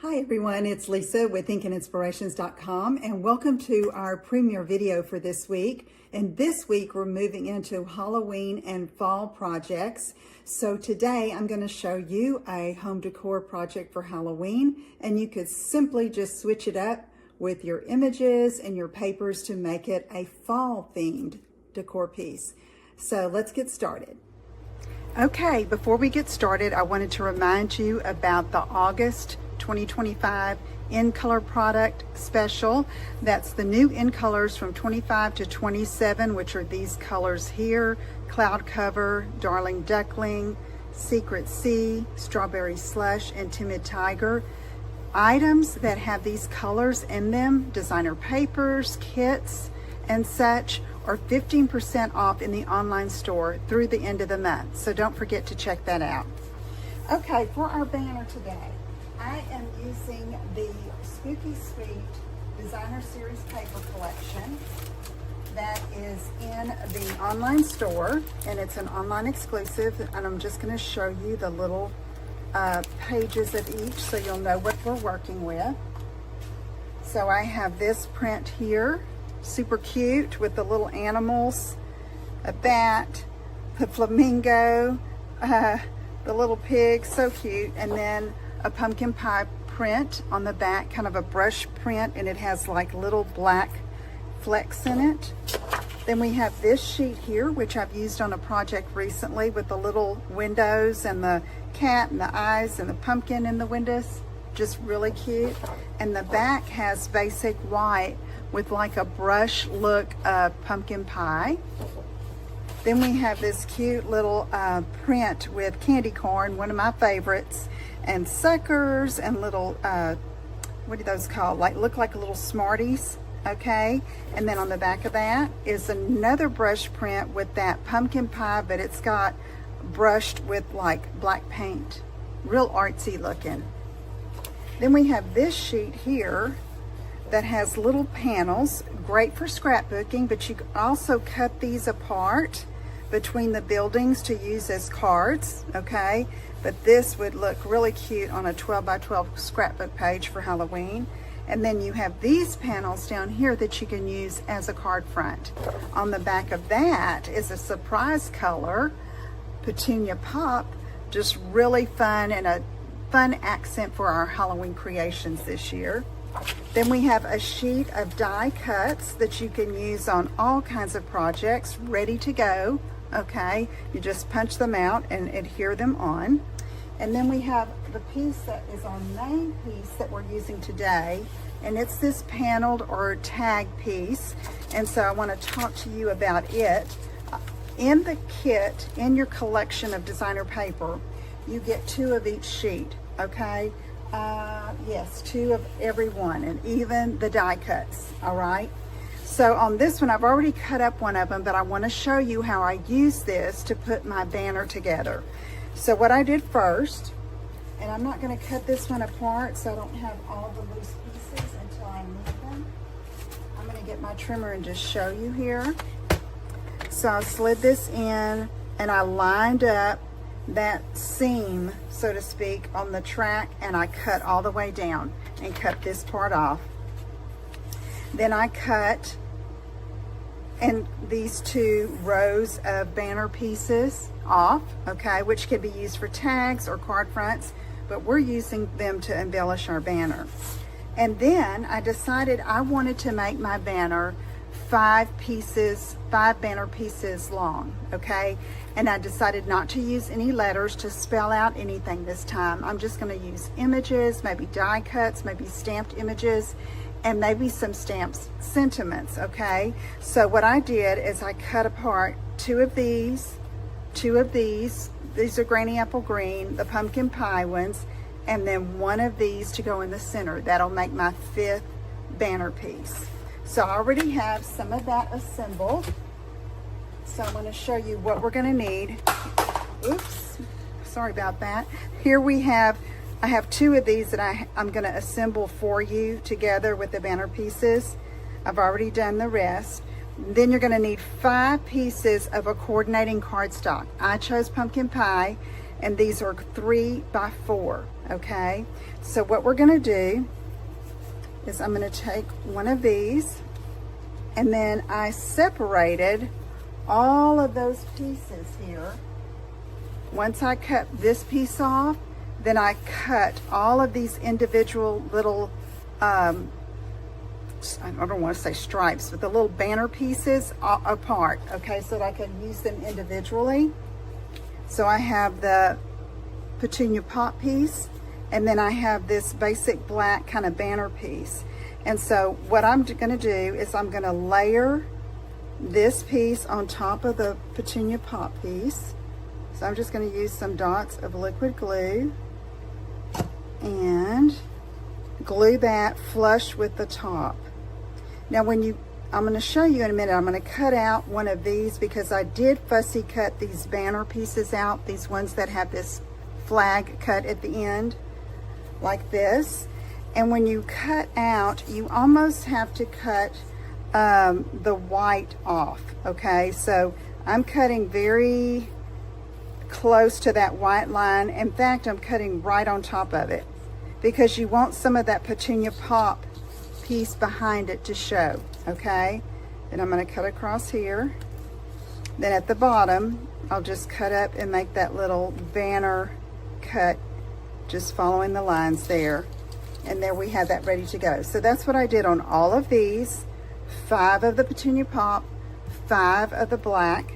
Hi everyone, it's Lisa with ThinkingInspirations.com and welcome to our premiere video for this week. And this week we're moving into Halloween and fall projects. So today I'm going to show you a home decor project for Halloween, and you could simply just switch it up with your images and your papers to make it a fall themed decor piece. So let's get started. Okay, before we get started, I wanted to remind you about the August 2025 In Color product special. That's the new In Colors from 25 to 27, which are these colors here: Cloud Cover, Darling Duckling, Secret Sea, Strawberry Slush, and Timid Tiger. Items that have these colors in them, designer papers, kits, and such, are 15% off in the online store through the end of the month. So don't forget to check that out. Okay, for our banner today, I am using the Spooky Sweet Designer Series paper collection that is in the online store, and it's an online exclusive, and I'm just going to show you the little pages of each so you'll know what we're working with. So I have this print here, super cute, with the little animals, a bat, the flamingo, the little pig, so cute, and then a pumpkin pie print on the back, kind of a brush print, and it has like little black flecks in it. Then we have this sheet here, which I've used on a project recently with the little windows and the cat and the eyes and the pumpkin in the windows. Just really cute. And the back has basic white with like a brush look of pumpkin pie. Then we have this cute little print with candy corn, one of my favorites, and suckers and little, what are those called? Like, look like little Smarties, okay? And then on the back of that is another brush print with that pumpkin pie, but it's got brushed with like black paint. Real artsy looking. Then we have this sheet here that has little panels, great for scrapbooking, but you can also cut these apart between the buildings to use as cards, okay? But this would look really cute on a 12 by 12 scrapbook page for Halloween. And then you have these panels down here that you can use as a card front. On the back of that is a surprise color, Petunia Pop, just really fun and a fun accent for our Halloween creations this year. Then we have a sheet of die cuts that you can use on all kinds of projects, ready to go, okay? You just punch them out and adhere them on. And then we have the piece that is our main piece that we're using today, and it's this paneled or tag piece. And so I want to talk to you about it. In the kit, in your collection of designer paper, you get 2 of each sheet, okay? Yes, 2 of every one, and even the die cuts, all right? So on this one, I've already cut up one of them, but I want to show you how I use this to put my banner together. So what I did first, and I'm not going to cut this one apart so I don't have all the loose pieces until I need them. I'm going to get my trimmer and just show you here. So I slid this in and I lined up that seam, so to speak, on the track, and I cut all the way down and cut this part off. Then I cut and these 2 rows of banner pieces off, okay, which can be used for tags or card fronts, but we're using them to embellish our banner. And then I decided I wanted to make my banner 5 banner pieces long, okay? And I decided not to use any letters to spell out anything this time. I'm just going to use images, maybe die cuts, maybe stamped images, and maybe some stamps sentiments, okay? So what I did is I cut apart 2 of these, these are Granny Apple Green, the pumpkin pie ones, and then 1 of these to go in the center. That'll make my 5th banner piece. So I already have some of that assembled. So I'm going to show you what we're going to need. Oops, sorry about that. Here we have, I have 2 of these that I'm going to assemble for you together with the banner pieces. I've already done the rest. Then you're going to need 5 pieces of a coordinating cardstock. I chose pumpkin pie. and these are 3 by 4, okay? So what we're gonna do is I'm gonna take one of these, and then I separated all of those pieces here. Once I cut this piece off, then I cut all of these individual little, I don't want to say stripes, but the little banner pieces apart, okay, so that I can use them individually. So I have the Petunia Pop piece, and then I have this basic black kind of banner piece. And so what I'm gonna do is I'm gonna layer this piece on top of the Petunia Pop piece. So I'm just going to use some dots of liquid glue and glue that flush with the top. Now I'm going to show you in a minute, I'm going to cut out one of these because I did fussy cut these banner pieces out, these ones that have this flag cut at the end like this. And when you cut out, you almost have to cut the white off, okay? So I'm cutting very close to that white line. In fact, I'm cutting right on top of it because you want some of that Petunia Pop piece behind it to show, okay? Then I'm going to cut across here. Then at the bottom, I'll just cut up and make that little banner cut, just following the lines there. And there we have that ready to go. So that's what I did on all of these. 5 of the Petunia Pop, 5 of the black,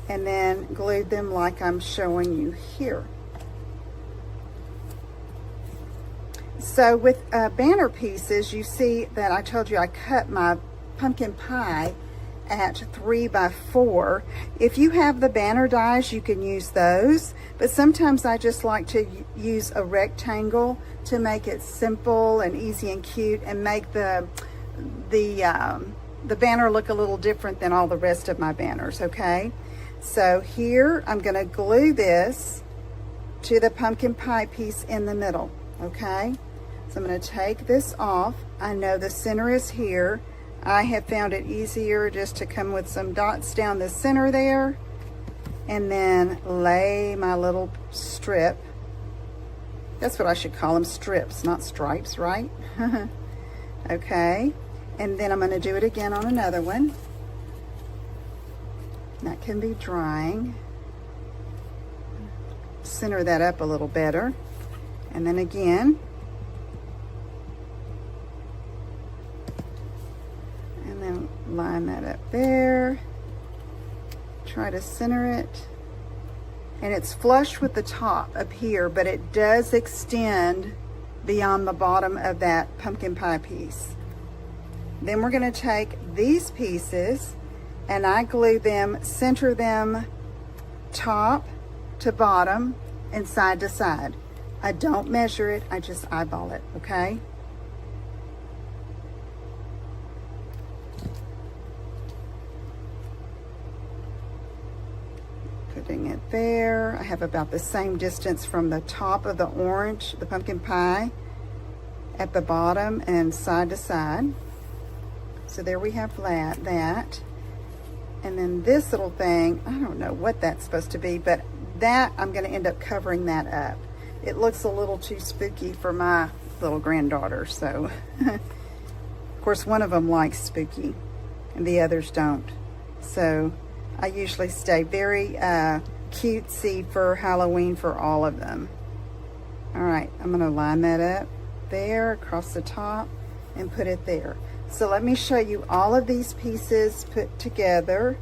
and then glued them like I'm showing you here. So with banner pieces, you see that I told you I cut my pumpkin pie at 3 by 4. If you have the banner dies, you can use those, but sometimes I just like to use a rectangle to make it simple and easy and cute and make the banner look a little different than all the rest of my banners, okay? So here I'm going to glue this to the pumpkin pie piece in the middle, okay? So I'm going to take this off. I know the center is here. I have found it easier just to come with some dots down the center there and then lay my little strip. That's what I should call them, strips, not stripes, right? Okay, and then I'm going to do it again on another one. That can be drying. Center that up a little better. And then again. And then line that up there. Try to center it. And it's flush with the top up here, but it does extend beyond the bottom of that pumpkin pie piece. Then we're going to take these pieces and I glue them, center them top to bottom and side to side. I don't measure it, I just eyeball it, okay? Putting it there. I have about the same distance from the top of the orange, the pumpkin pie, at the bottom and side to side. So there we have that. And then this little thing, I don't know what that's supposed to be, but that I'm going to end up covering that up. It looks a little too spooky for my little granddaughter, so of course one of them likes spooky and the others don't. So I usually stay very cutesy for Halloween for all of them. All right, I'm going to line that up there across the top and put it there. So let me show you all of these pieces put together.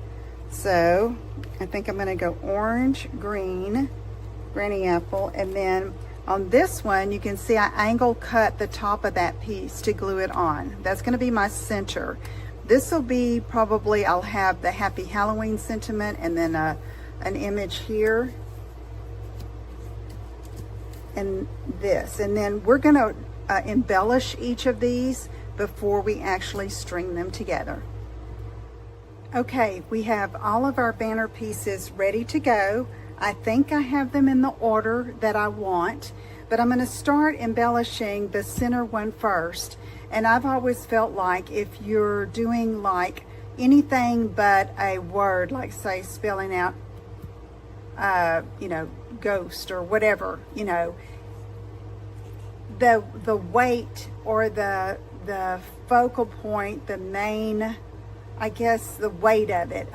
So I think I'm going to go orange, green, granny apple, and then on this one you can see I angle cut the top of that piece to glue it on. That's going to be my center. This will be probably, I'll have the Happy Halloween sentiment and then an image here and this, and then we're going to embellish each of these before we actually string them together. Okay, we have all of our banner pieces ready to go. I think I have them in the order that I want, but I'm going to start embellishing the center one first. And I've always felt like if you're doing like anything but a word, like say spelling out you know, ghost or whatever, you know, the weight or the focal point, the main, I guess, the weight of it,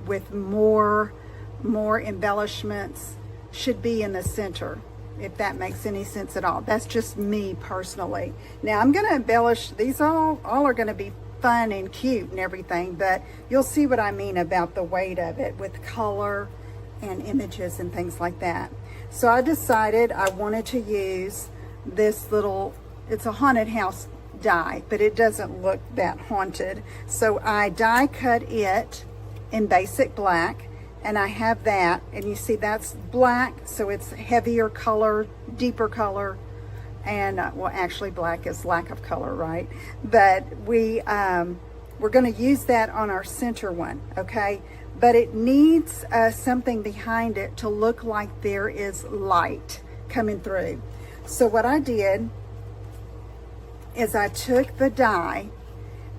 with more embellishments, should be in the center, if that makes any sense at all. That's just me personally. Now I'm going to embellish these, all are going to be fun and cute and everything, but you'll see what I mean about the weight of it with color and images and things like that. So I decided I wanted to use this little, it's a haunted house die, but it doesn't look that haunted. So I die cut it in basic black, and I have that, and you see that's black, so it's heavier color, deeper color, and well, actually black is lack of color, right? But we're going to use that on our center one, okay? But it needs something behind it to look like there is light coming through. So what I did is I took the die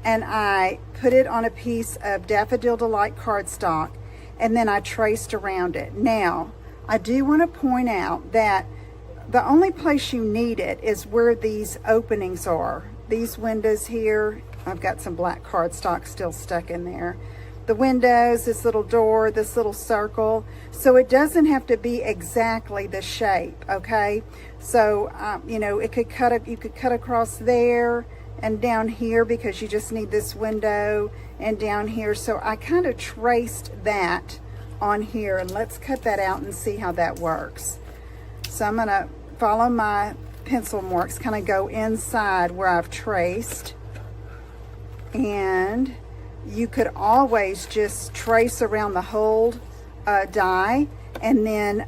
and I put it on a piece of Daffodil Delight cardstock, and then I traced around it. Now, I do want to point out that the only place you need it is where these openings are. These windows here, I've got some black cardstock still stuck in there. The windows, this little door, this little circle. So it doesn't have to be exactly the shape, okay? So, you know, you could cut across there and down here because you just need this window, and down here. So I kind of traced that on here, and let's cut that out and see how that works. So I'm gonna follow my pencil marks, kind of go inside where I've traced, and you could always just trace around the whole die and then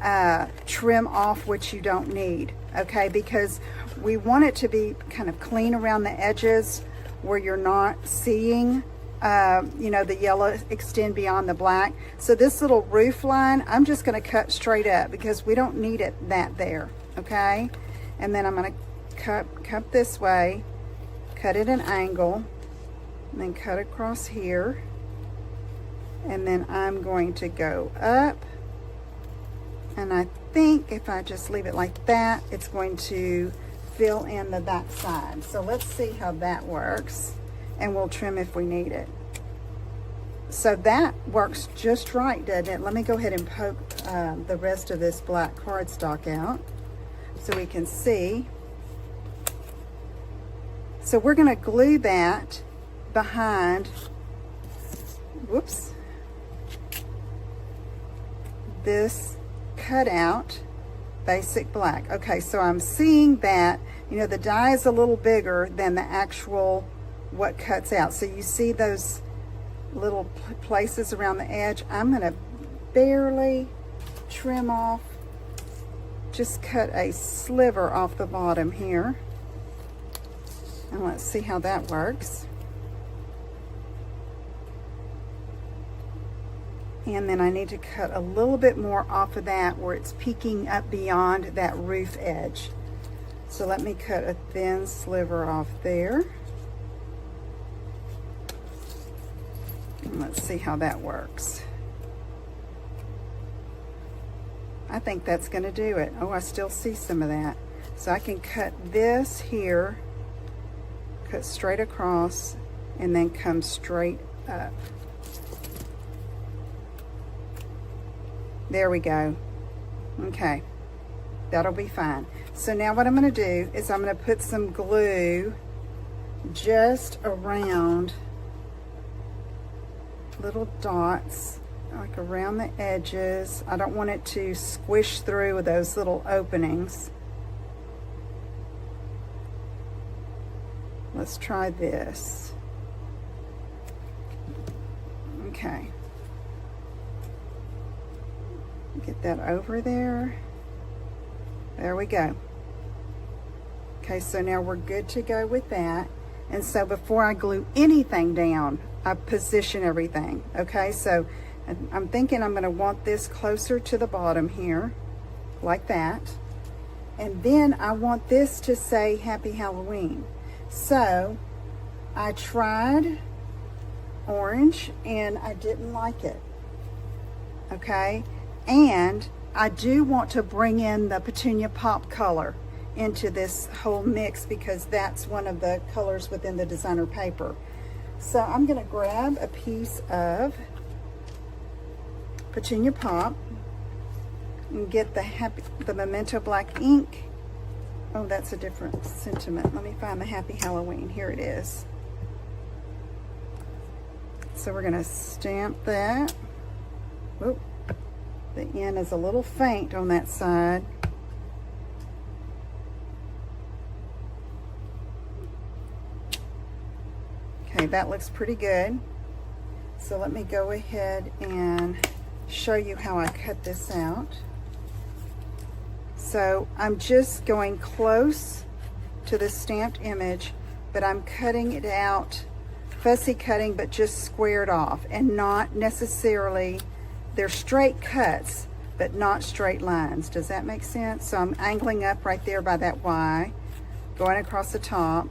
trim off what you don't need, okay? Because we want it to be kind of clean around the edges where you're not seeing you know, the yellow extend beyond the black. So this little roof line, I'm just going to cut straight up because we don't need it that there, okay? And then I'm going to cut this way, cut it an angle, and then cut across here, and then I'm going to go up, and I think if I just leave it like that, it's going to fill in the back side. So let's see how that works, and we'll trim if we need it. So that works just right, doesn't it? Let me go ahead and poke the rest of this black cardstock out so we can see. So we're going to glue that behind, whoops, this cutout basic black. Okay, so I'm seeing that, you know, the die is a little bigger than the actual what cuts out. So you see those little places around the edge. I'm going to barely trim off, just cut a sliver off the bottom here, and let's see how that works. And then I need to cut a little bit more off of that where it's peeking up beyond that roof edge. So let me cut a thin sliver off there. And let's see how that works. I think that's going to do it. Oh, I still see some of that. So I can cut this here, cut straight across, and then come straight up. There we go. Okay, that'll be fine. So now what I'm going to do is I'm going to put some glue just around little dots, like around the edges. I don't want it to squish through those little openings. Let's try this. Okay. Get that over there. There we go. Okay, so now we're good to go with that. And so before I glue anything down, I position everything. Okay, so I'm thinking I'm going to want this closer to the bottom here, like that. And then I want this to say Happy Halloween. So I tried orange and I didn't like it. Okay, And I do want to bring in the Petunia Pop color into this whole mix because that's one of the colors within the designer paper. So I'm going to grab a piece of Petunia Pop and get the Memento Black ink. Oh, that's a different sentiment. Let me find the Happy Halloween. Here it is. So we're going to stamp that. Whoop. The end is a little faint on that side. Okay, that looks pretty good. So let me go ahead and show you how I cut this out. So I'm just going close to the stamped image, but I'm cutting it out, fussy cutting, but just squared off, and not necessarily, they're straight cuts, but not straight lines. Does that make sense? So I'm angling up right there by that Y, going across the top,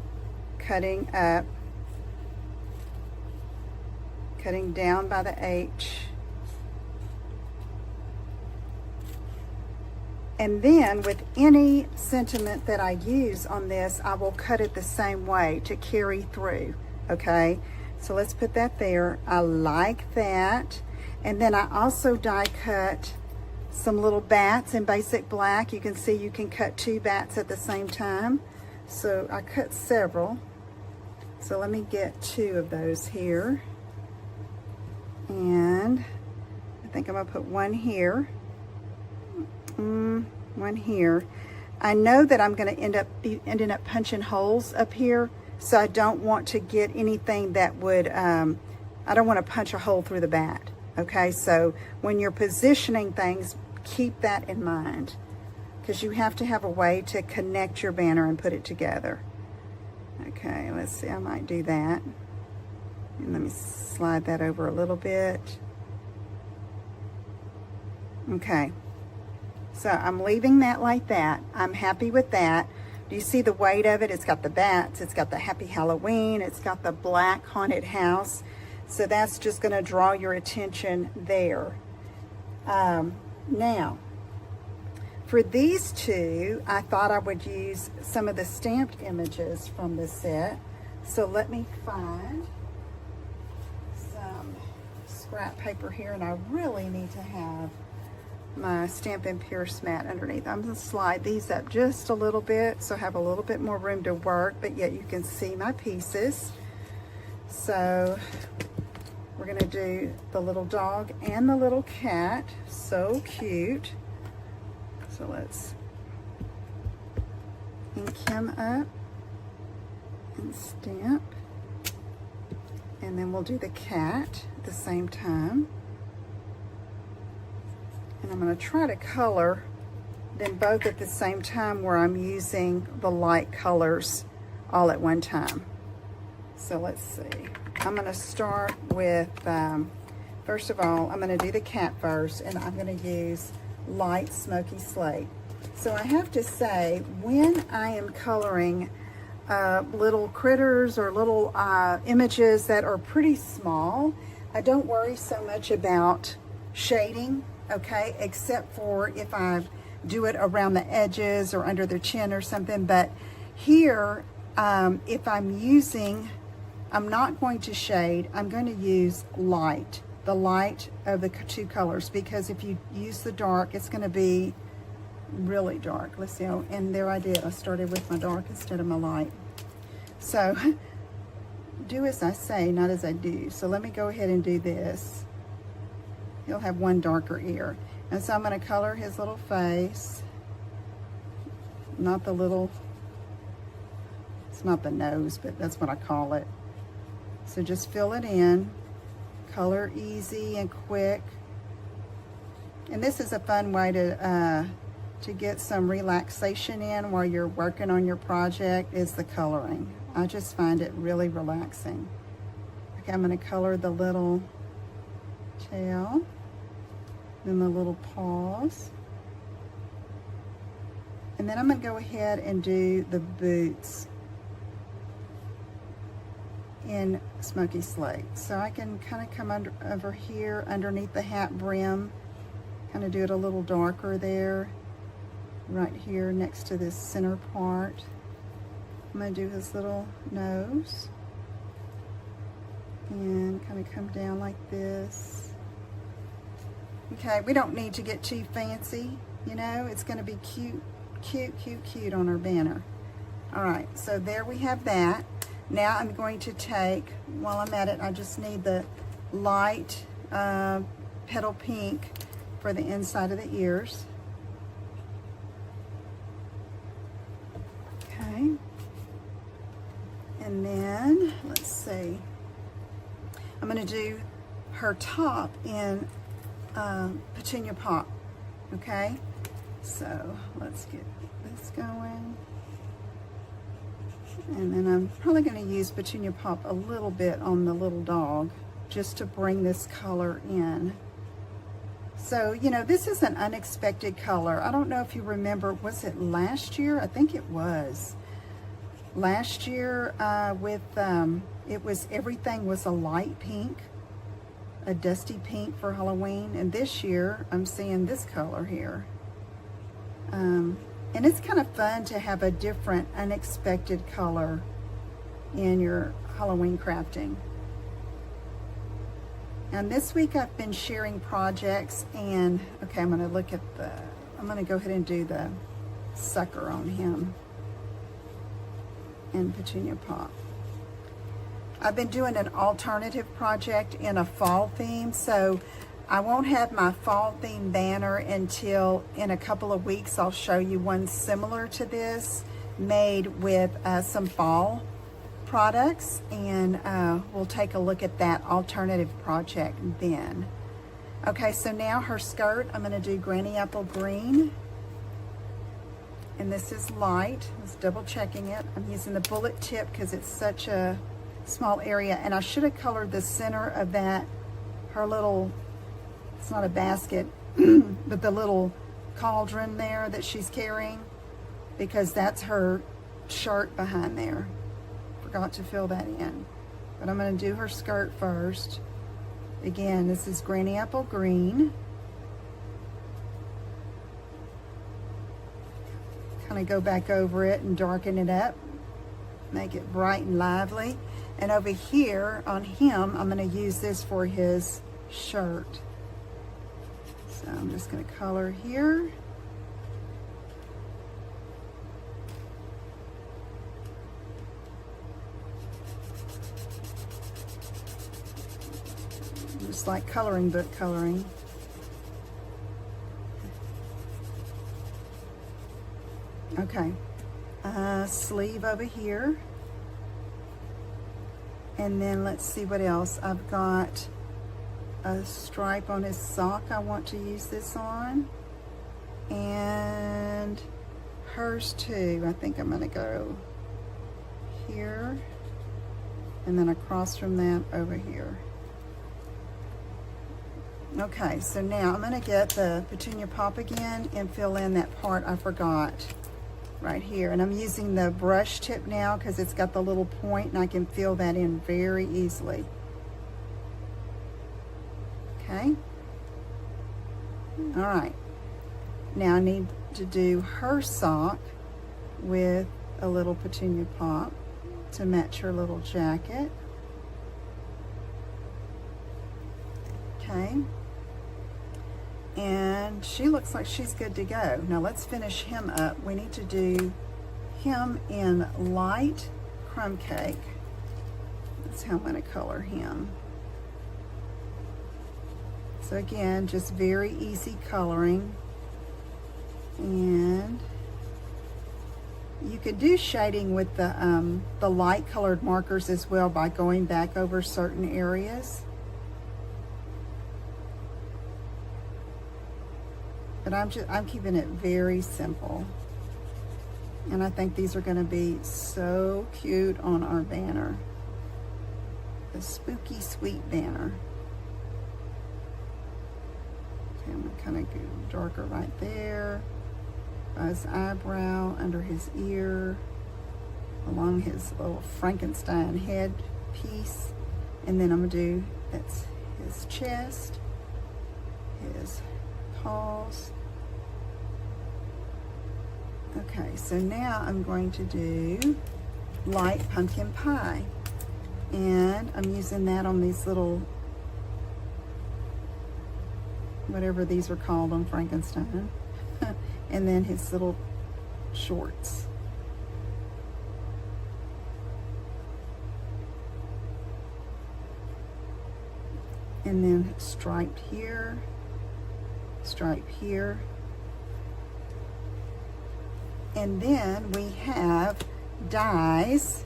cutting up, cutting down by the H. And then with any sentiment that I use on this, I will cut it the same way to carry through, okay? So let's put that there. I like that. And then I also die cut some little bats in basic black. You can see you can cut 2 bats at the same time. So I cut several. So let me get 2 of those here. And I think I'm gonna put 1 here. 1 here. I know that I'm going to ending up punching holes up here, so I don't want to get anything that would, I don't want to punch a hole through the bat. Okay, so when you're positioning things, keep that in mind, because you have to have a way to connect your banner and put it together. Okay, let's see, I might do that. And let me slide that over a little bit. Okay. So I'm leaving that like that. I'm happy with that. Do you see the weight of it? It's got the bats, it's got the Happy Halloween, it's got the black haunted house. So that's just going to draw your attention there. Now, for these 2, I thought I would use some of the stamped images from this set. So let me find some scrap paper here, and I really need to have my Stampin' Pierce mat underneath. I'm going to slide these up just a little bit so I have a little bit more room to work, but yet you can see my pieces. So we're going to do the little dog and the little cat. So cute. So let's ink him up and stamp. And then we'll do the cat at the same time. And I'm going to try to color them both at the same time where I'm using the light colors all at one time. So let's see. I'm going to start with, first of all, I'm going to do the cat first, and I'm going to use light smoky slate. So I have to say, when I am coloring little critters or little images that are pretty small, I don't worry so much about shading. Okay, except for if I do it around the edges or under their chin or something. But here, if I'm not going to shade, I'm going to use light, the light of the 2 colors, because if you use the dark, it's going to be really dark. Let's see, and there I did. I started with my dark instead of my light. So do as I say, not as I do. So let me go ahead and do this. He'll have 1 darker ear. And so I'm going to color his little face. Not the little, it's not the nose, but that's what I call it. So just fill it in. Color easy and quick. And this is a fun way to get some relaxation in while you're working on your project, is the coloring. I just find it really relaxing. Okay, I'm going to color the little tail, then the little paws, and then I'm going to go ahead and do the boots in Smoky Slate. So I can kind of come over here underneath the hat brim Kind of do it a little darker there, right here next to this center part. I'm going to do his little nose and kind of come down like this. Okay, we don't need to get too fancy, you know, it's going to be cute, cute, cute, cute on our banner. All right, so there we have that. Now I'm going to take, while I'm at it, I just need the light petal pink for the inside of the ears. Okay. And then, let's see, I'm going to do her top in Petunia Pop, okay? So, let's get this going. And then I'm probably going to use Petunia Pop a little bit on the little dog, just to bring this color in. So, you know, this is an unexpected color. I don't know if you remember, was it last year? I think it was. Last year it was, everything was a light pink, a dusty pink for Halloween. And this year I'm seeing this color here. And it's kind of fun to have a different, unexpected color in your Halloween crafting. And this week I've been sharing projects, and okay, I'm going to go ahead and do the sucker on him in Petunia Pop. I've been doing an alternative project in a fall theme, so I won't have my fall theme banner until in a couple of weeks. I'll show you one similar to this made with some fall products, and we'll take a look at that alternative project then. Okay, so now her skirt, I'm going to do Granny Apple Green, and this is light. I was double checking it. I'm using the bullet tip because it's such a small area, and I should have colored the center of that, her little, it's not a basket, but the little cauldron there that she's carrying, because that's her shirt behind there. Forgot to fill that in. But I'm going to do her skirt first. Again, this is Granny Apple Green. Kind of go back over it and darken it up. Make it bright and lively. And over here on him, I'm going to use this for his shirt. So I'm just going to color here. Just like coloring book coloring. Okay, sleeve over here. And then let's see what else. I've got a stripe on his sock I want to use this on. And hers too. I think I'm going to go here. And then across from that over here. Okay, so now I'm going to get the Petunia Pop again and fill in that part I forgot right here. And I'm using the brush tip now because it's got the little point and I can fill that in very easily. Okay. All right. Now I need to do her sock with a little Petunia Pop to match her little jacket. Okay. And she looks like she's good to go. Now let's finish him up. We need to do him in light crumb cake. That's how I'm going to color him. So again, just very easy coloring. And you could do shading with the light colored markers as well by going back over certain areas. But I'm keeping it very simple. And I think these are going to be so cute on our banner. The spooky sweet banner. Okay, I'm going to kind of go darker right there. By his eyebrow, under his ear, along his little Frankenstein head piece. And then I'm going to do, that's his chest, his paws. Okay, so now I'm going to do light pumpkin pie. And I'm using that on these little, whatever these are called on Frankenstein. And then his little shorts. And then striped here, stripe here. And then we have dies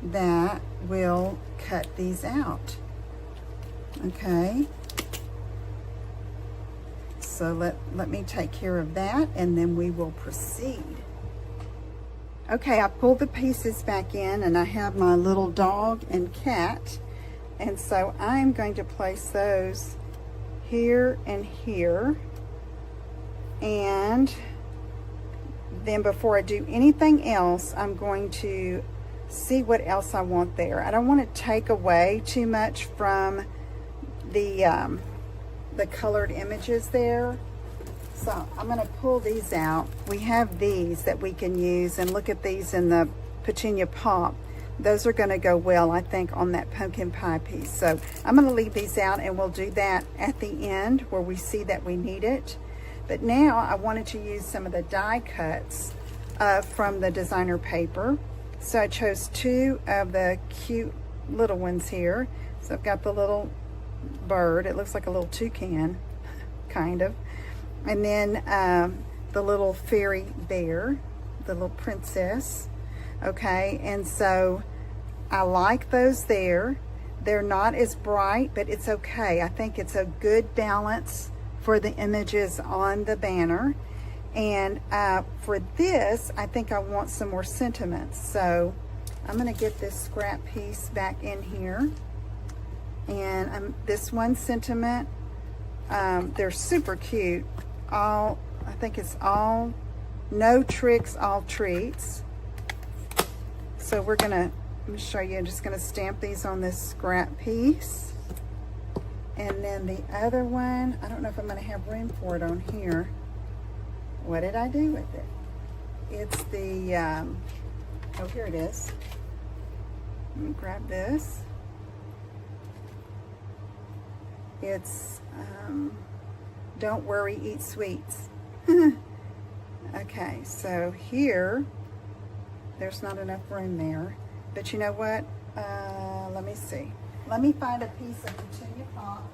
that will cut these out. Okay. So let me take care of that and then we will proceed. Okay, I pulled the pieces back in and I have my little dog and cat. And so I'm going to place those here and here. And then before I do anything else, I'm going to see what else I want there. I don't want to take away too much from the colored images there. So I'm going to pull these out. We have these that we can use, and look at these in the Petunia Pop. Those are going to go well, I think, on that pumpkin pie piece. So I'm going to leave these out and we'll do that at the end where we see that we need it. But now I wanted to use some of the die cuts from the designer paper. So I chose two of the cute little ones here. So I've got the little bird. It looks like a little toucan, kind of. And then the little fairy bear, the little princess. Okay, and so I like those there. They're not as bright, but it's okay. I think it's a good balance for the images on the banner. And for this, I think I want some more sentiments. So I'm gonna get this scrap piece back in here. And this one sentiment, they're super cute. I think it's all, no tricks, all treats. So we're gonna, let me show you, I'm just gonna stamp these on this scrap piece. And then the other one, I don't know if I'm gonna have room for it on here. What did I do with it? It's the, oh, here it is. Let me grab this. It's, don't worry, eat sweets. Okay, so here, there's not enough room there. But you know what? Let me see. Let me find a piece of Petunia Pop.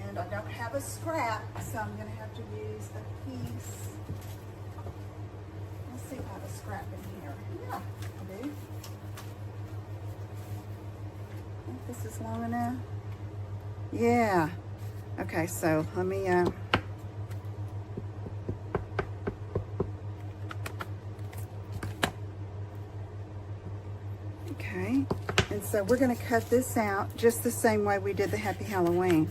And I don't have a scrap, so I'm going to have to use a piece. Let's see if I have a scrap in here. Yeah, I do. I think this is long enough. Yeah. Okay, so let me, okay. And so we're going to cut this out just the same way we did the Happy Halloween.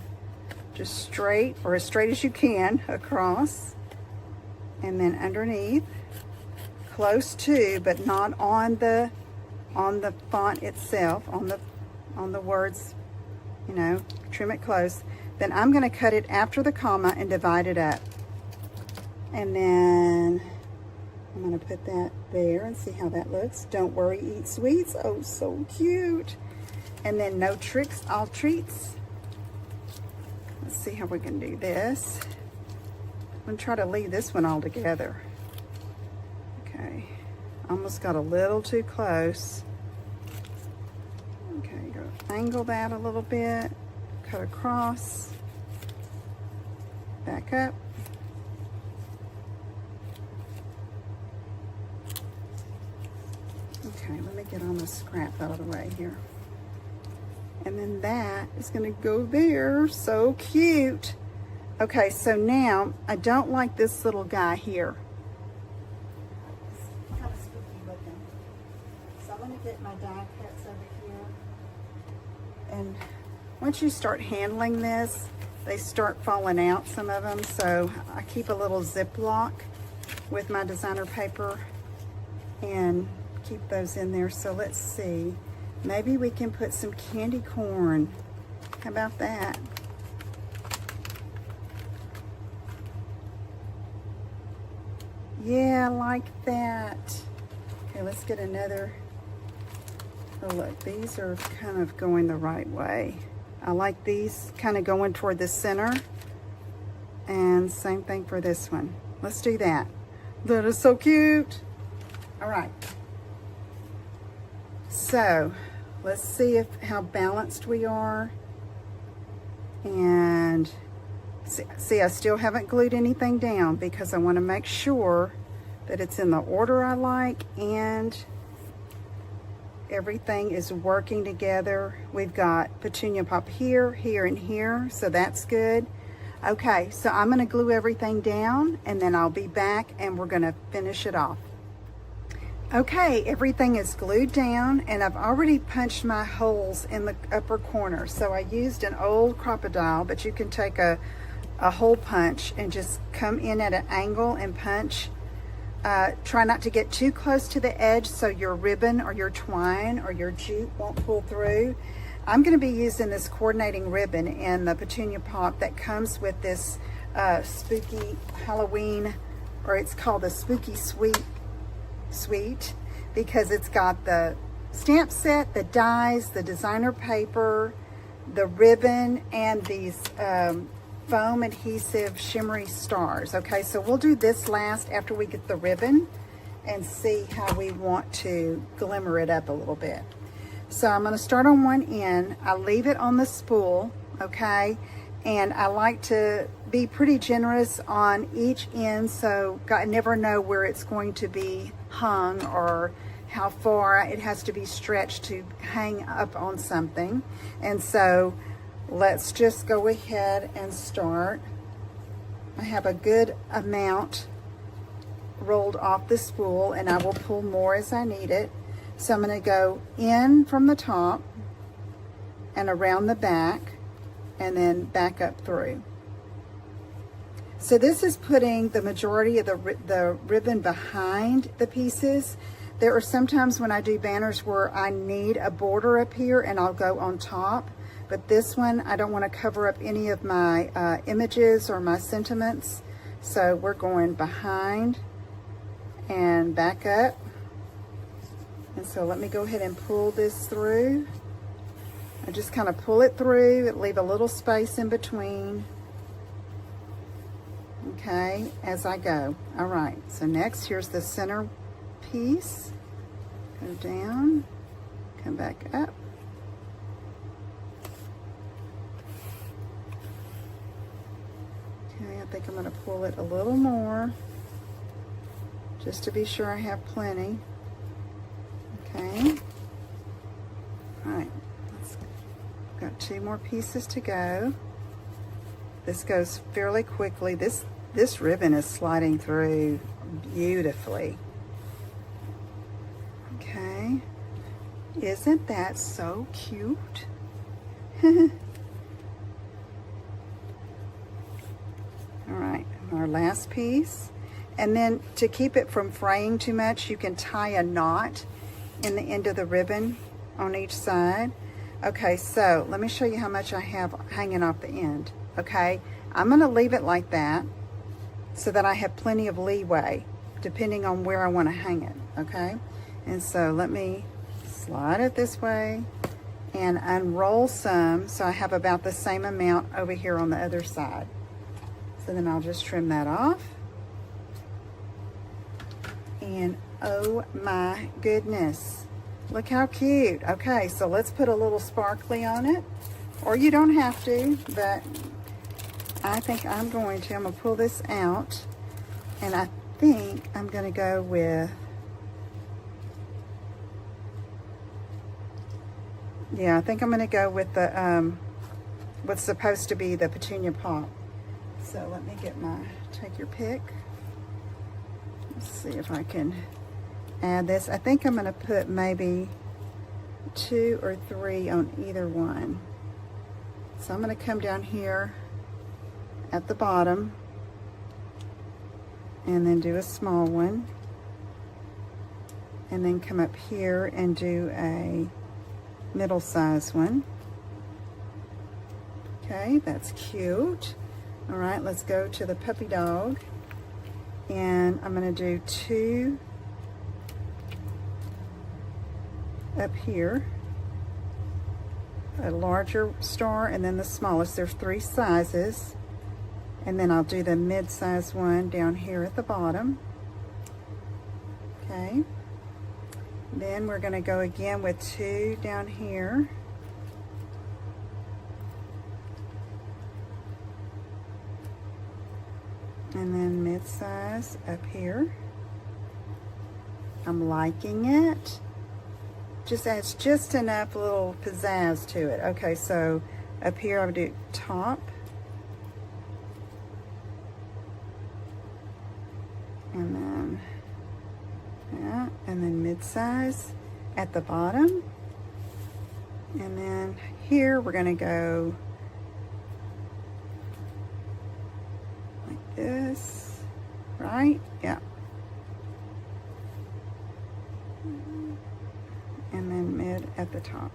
Just straight, or as straight as you can, across. And then underneath, close to, but not on the font itself, on the words, you know, trim it close. Then I'm going to cut it after the comma and divide it up. And then I'm going to put that there and see how that looks. Don't worry, eat sweets. Oh, so cute. And then no tricks, all treats. Let's see how we can do this. I'm going to try to leave this one all together. Okay, almost got a little too close. Okay, go angle that a little bit. Cut across, back up. Okay, let me get all the scrap out of the way here. And then that is gonna go there, so cute. Okay, so now, I don't like this little guy here. It's kind of spooky looking. So I'm gonna get my die cuts over here. And once you start handling this, they start falling out, some of them. So I keep a little Ziploc with my designer paper and keep those in there. So let's see. Maybe we can put some candy corn. How about that? Yeah, I like that. Okay, let's get another. Oh, look, these are kind of going the right way. I like these kind of going toward the center. And same thing for this one. Let's do that. That is so cute. All right. So let's see how balanced we are. And see, I still haven't glued anything down because I want to make sure that it's in the order I like and everything is working together. We've got petunia pop here, here, and here, so that's good. Okay, so I'm going to glue everything down and then I'll be back and we're going to finish it off. Okay, everything is glued down and I've already punched my holes in the upper corner. So I used an old Crop-A-Dile, but you can take a hole punch and just come in at an angle and punch. Try not to get too close to the edge so your ribbon or your twine or your jute won't pull through. I'm going to be using this coordinating ribbon in the petunia pop that comes with this spooky Halloween, or it's called the Spooky Suite, because it's got the stamp set, the dies, the designer paper, the ribbon, and these foam adhesive shimmery stars. Okay, so we'll do this last after we get the ribbon and see how we want to glimmer it up a little bit. So I'm going to start on one end. I leave it on the spool, okay, and I like to be pretty generous on each end, so I never know where it's going to be hung or how far it has to be stretched to hang up on something. And so let's just go ahead and start. I have a good amount rolled off the spool and I will pull more as I need it. So I'm going to go in from the top and around the back and then back up through. So this is putting the majority of the ribbon behind the pieces. There are sometimes when I do banners where I need a border up here and I'll go on top. But this one, I don't want to cover up any of my images or my sentiments. So we're going behind and back up. And so let me go ahead and pull this through. I just kind of pull it through, leave a little space in between. Okay, as I go. All right, so next here's the center piece. Go down, come back up. Okay, I think I'm going to pull it a little more just to be sure I have plenty. Okay. All right. Got two more pieces to go. This goes fairly quickly. This ribbon is sliding through beautifully. Okay. Isn't that so cute? All right, our last piece. And then to keep it from fraying too much, you can tie a knot in the end of the ribbon on each side. Okay, so let me show you how much I have hanging off the end. Okay, I'm going to leave it like that so that I have plenty of leeway depending on where I want to hang it. Okay, and so let me slide it this way and unroll some so I have about the same amount over here on the other side. So then I'll just trim that off. And oh my goodness, look how cute. Okay, so let's put a little sparkly on it, or you don't have to, but I think I'm going to. I'm gonna pull this out and I think I'm gonna go with, yeah, I think I'm gonna go with the what's supposed to be the petunia pop. So let me get take your pick. Let's see if I can add this. I think I'm going to put maybe 2 or 3 on either one. So I'm going to come down here at the bottom and then do a small one. and then come up here and do a middle size one. Okay, that's cute. All right, let's go to the puppy dog, and I'm going to do 2 up here, a larger star and then the smallest. There's 3 sizes, and then I'll do the mid-size one down here at the bottom. Okay, then we're going to go again with 2 down here, and then mid-size up here. I'm liking it. Just adds just enough little pizzazz to it. Okay, so up here I would do top, and then yeah, and then mid-size at the bottom, and then here we're going to go like this, right? Yeah. And then mid at the top.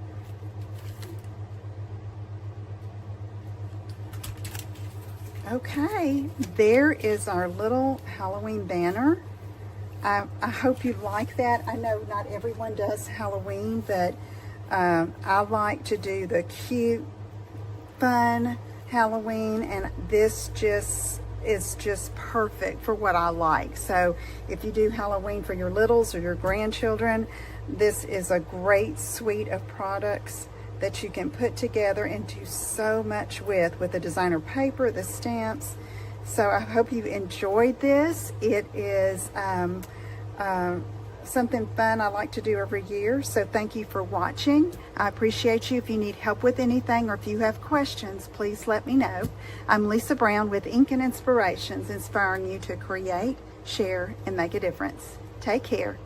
Okay, there is our little Halloween banner. I hope you like that. I know not everyone does Halloween, but I like to do the cute, fun Halloween, and this just is just perfect for what I like. So if you do Halloween for your littles or your grandchildren, this is a great suite of products that you can put together and do so much with the designer paper, the stamps. So I hope you enjoyed this. It is something fun I like to do every year. So thank you for watching. I appreciate you. If you need help with anything or if you have questions, please let me know. I'm Lisa Brown with Ink and Inspirations, inspiring you to create, share, and make a difference. Take care.